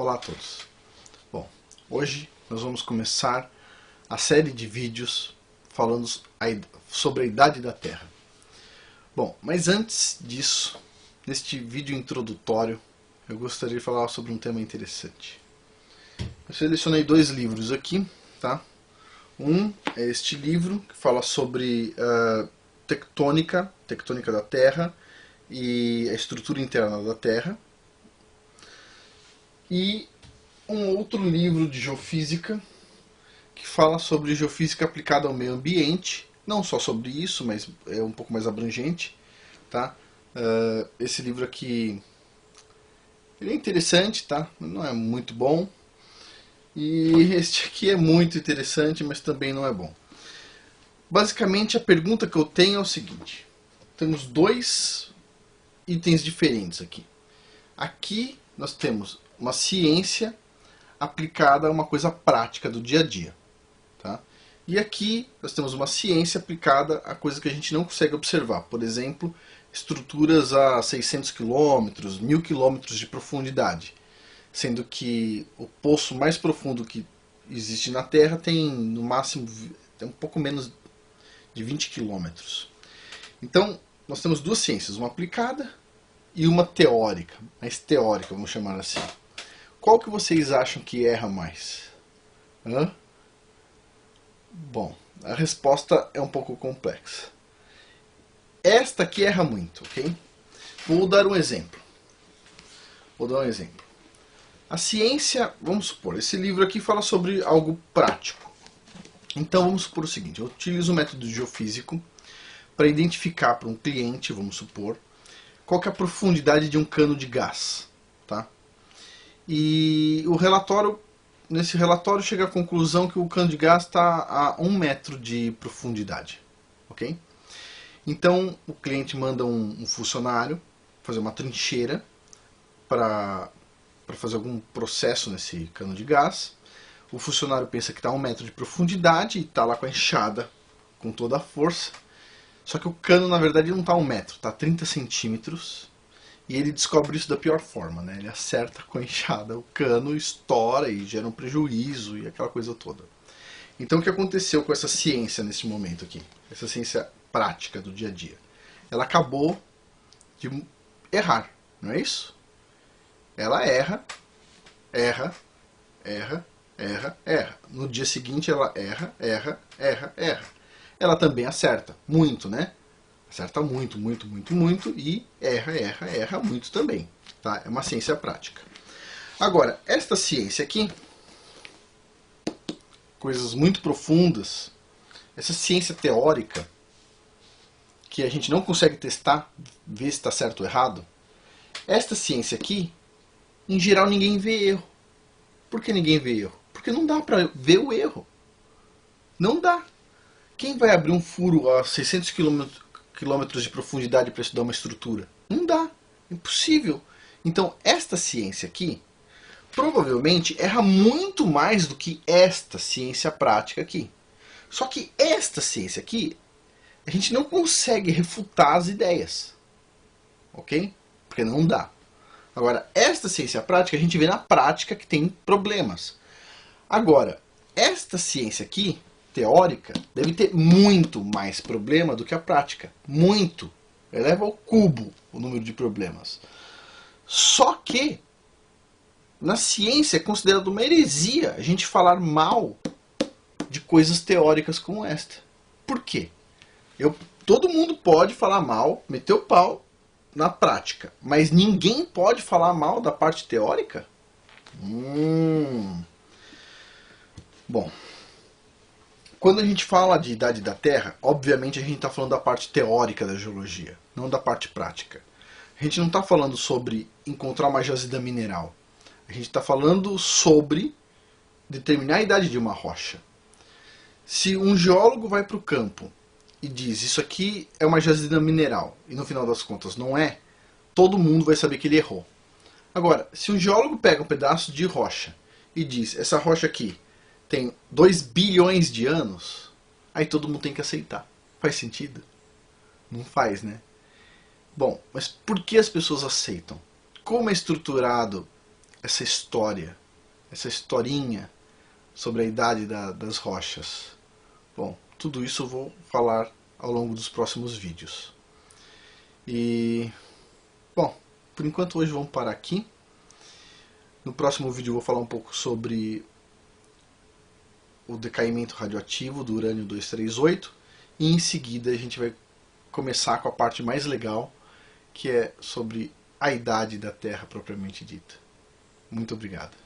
Olá a todos. Bom, hoje nós vamos começar a série de vídeos falando sobre a idade da Terra. Bom, mas antes disso, neste vídeo introdutório, eu gostaria de falar sobre um tema interessante. Eu selecionei dois livros aqui, tá? Um é este livro que fala sobre tectônica da Terra e a estrutura interna da Terra. E um outro livro de geofísica que fala sobre geofísica aplicada ao meio ambiente, não só sobre isso, mas é um pouco mais abrangente, tá? Esse livro aqui ele é interessante, tá? Não é muito bom. E este aqui é muito interessante, mas também não é bom. Basicamente, a pergunta que eu tenho é o seguinte: temos dois itens diferentes aqui. Aqui nós temos uma ciência aplicada a uma coisa prática do dia a dia, tá? E aqui nós temos uma ciência aplicada a coisas que a gente não consegue observar. Por exemplo, estruturas a 600 km, 1000 km de profundidade. Sendo que o poço mais profundo que existe na Terra tem, no máximo, tem um pouco menos de 20 km. Então, nós temos duas ciências, uma aplicada e uma teórica, mais teórica, vamos chamar assim. Qual que vocês acham que erra mais? Hã? Bom, a resposta é um pouco complexa. Esta aqui erra muito, ok? Vou dar um exemplo. A ciência, vamos supor, esse livro aqui fala sobre algo prático. Então vamos supor o seguinte: eu utilizo o método geofísico para identificar para um cliente, vamos supor, qual que é a profundidade de um cano de gás, tá? E nesse relatório chega à conclusão que o cano de gás está a 1 metro de profundidade, ok? Então o cliente manda um funcionário fazer uma trincheira para fazer algum processo nesse cano de gás. O funcionário pensa que está a 1 metro de profundidade e está lá com a enxada com toda a força. Só que o cano, na verdade, não está a 1 metro, está a 30 centímetros. E ele descobre isso da pior forma, né? Ele acerta com a enxada o cano, estoura e gera um prejuízo e aquela coisa toda. Então o que aconteceu com essa ciência nesse momento aqui? Essa ciência prática do dia a dia? Ela acabou de errar, não é isso? Ela erra. No dia seguinte ela erra. Ela também acerta muito, né? Acerta muito e erra muito também. Tá? É uma ciência prática. Agora, esta ciência aqui, coisas muito profundas, essa ciência teórica, que a gente não consegue testar, ver se está certo ou errado, esta ciência aqui, em geral, ninguém vê erro. Por que ninguém vê erro? Porque não dá para ver o erro. Não dá. Quem vai abrir um furo a 600 quilômetros de profundidade para estudar uma estrutura? Não dá. Impossível. Então, esta ciência aqui, provavelmente, erra muito mais do que esta ciência prática aqui. Só que esta ciência aqui, a gente não consegue refutar as ideias. Ok? Porque não dá. Agora, esta ciência prática, a gente vê na prática que tem problemas. Agora, esta ciência aqui, teórica, deve ter muito mais problema do que a prática. Muito. Eleva ao cubo o número de problemas. Só que, na ciência é considerado uma heresia a gente falar mal de coisas teóricas como esta. Por quê? Todo mundo pode falar mal, meter o pau, na prática, mas ninguém pode falar mal da parte teórica? Bom, quando a gente fala de idade da Terra, obviamente a gente está falando da parte teórica da geologia, não da parte prática. A gente não está falando sobre encontrar uma jazida mineral. A gente está falando sobre determinar a idade de uma rocha. Se um geólogo vai para o campo e diz, isso aqui é uma jazida mineral, e no final das contas não é, todo mundo vai saber que ele errou. Agora, se um geólogo pega um pedaço de rocha e diz, essa rocha aqui tem 2 bilhões de anos, aí todo mundo tem que aceitar. Faz sentido? Não faz, né? Bom, mas por que as pessoas aceitam? Como é estruturado essa história, essa historinha sobre a idade das rochas? Bom, tudo isso eu vou falar ao longo dos próximos vídeos. E, bom, por enquanto hoje vamos parar aqui. No próximo vídeo eu vou falar um pouco sobre o decaimento radioativo do urânio 238 e em seguida a gente vai começar com a parte mais legal, que é sobre a idade da Terra propriamente dita. Muito obrigado.